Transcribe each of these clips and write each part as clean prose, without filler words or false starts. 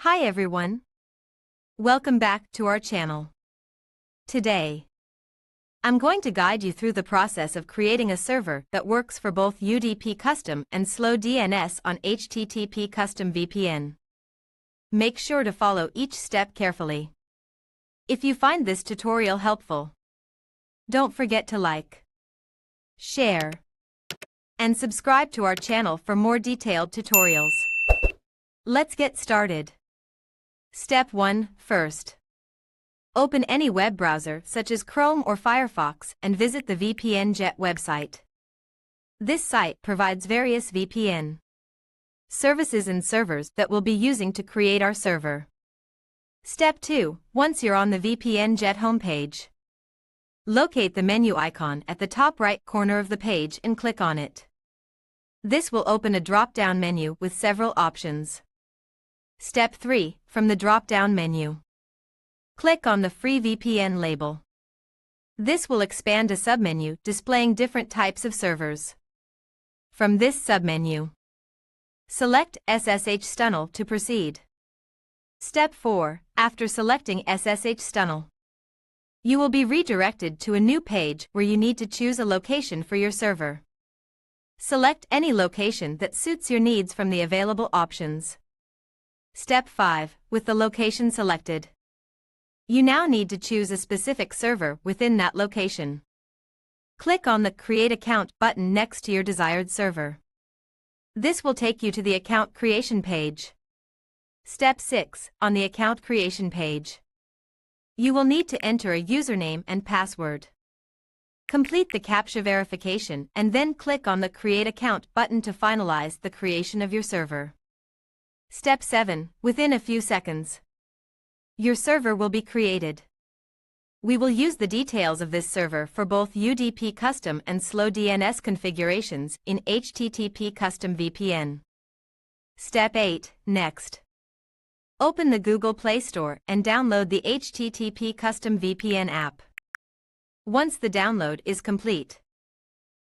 Hi everyone. Welcome back to our channel. Today, I'm going to guide you through the process of creating a server that works for both UDP Custom and SlowDNS on HTTP Custom VPN. Make sure to follow each step carefully. If you find this tutorial helpful, don't forget to like, share, and subscribe to our channel for more detailed tutorials. Let's get started. Step 1. First, open any web browser such as Chrome or Firefox and visit the VPNGuide website. This site provides various VPN services and servers that we'll be using to create our server. Step 2. Once you're on the VPNGuide homepage, locate the menu icon at the top right corner of the page and click on it. This will open a drop-down menu with several options. Step 3. From the drop-down menu, click on the Free VPN label. This will expand a submenu displaying different types of servers. From this submenu, select SSH tunnel to proceed. Step 4. After selecting SSH tunnel, you will be redirected to a new page where you need to choose a location for your server. Select any location that suits your needs from the available options. Step 5. With the location selected, you now need to choose a specific server within that location. Click on the Create Account button next to your desired server. This will take you to the account creation page. Step 6. On the account creation page, you will need to enter a username and password. Complete the CAPTCHA verification and then click on the Create Account button to finalize the creation of your server. Step 7. Within a few seconds, your server will be created. We will use the details of this server for both UDP Custom and SlowDNS configurations in HTTP Custom VPN. Step 8. Next, open the Google Play Store and download the HTTP Custom VPN app. Once the download is complete,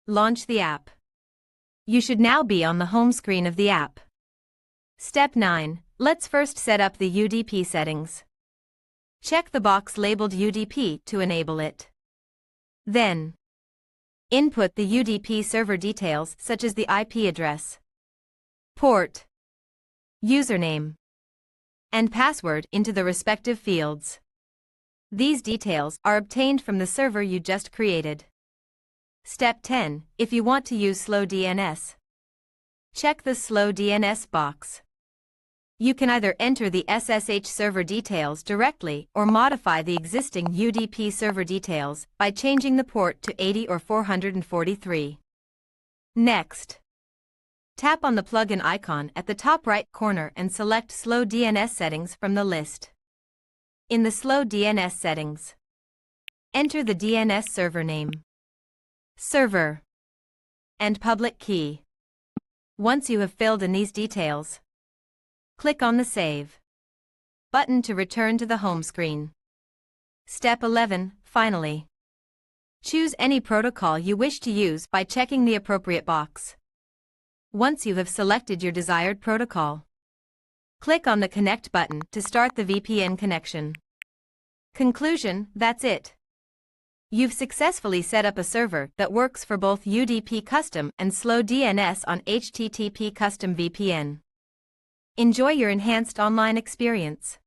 launch the app. You should now be on the home screen of the app. Step 9. Let's first set up the UDP settings. Check the box labeled UDP to enable it. Then, input the UDP server details such as the IP address, port, username, and password into the respective fields. These details are obtained from the server you just created. Step 10. If you want to use SlowDNS, check the SlowDNS box. You can either enter the SSH server details directly or modify the existing UDP server details by changing the port to 80 or 443. Next, tap on the plugin icon at the top right corner and select SlowDNS settings from the list. In the SlowDNS settings, enter the DNS server name, server, and public key. Once you have filled in these details, click on the Save button to return to the home screen. Step 11. Finally, choose any protocol you wish to use by checking the appropriate box. Once you have selected your desired protocol, click on the Connect button to start the VPN connection. Conclusion: that's it. You've successfully set up a server that works for both UDP Custom and SlowDNS on HTTP Custom VPN. Enjoy your enhanced online experience.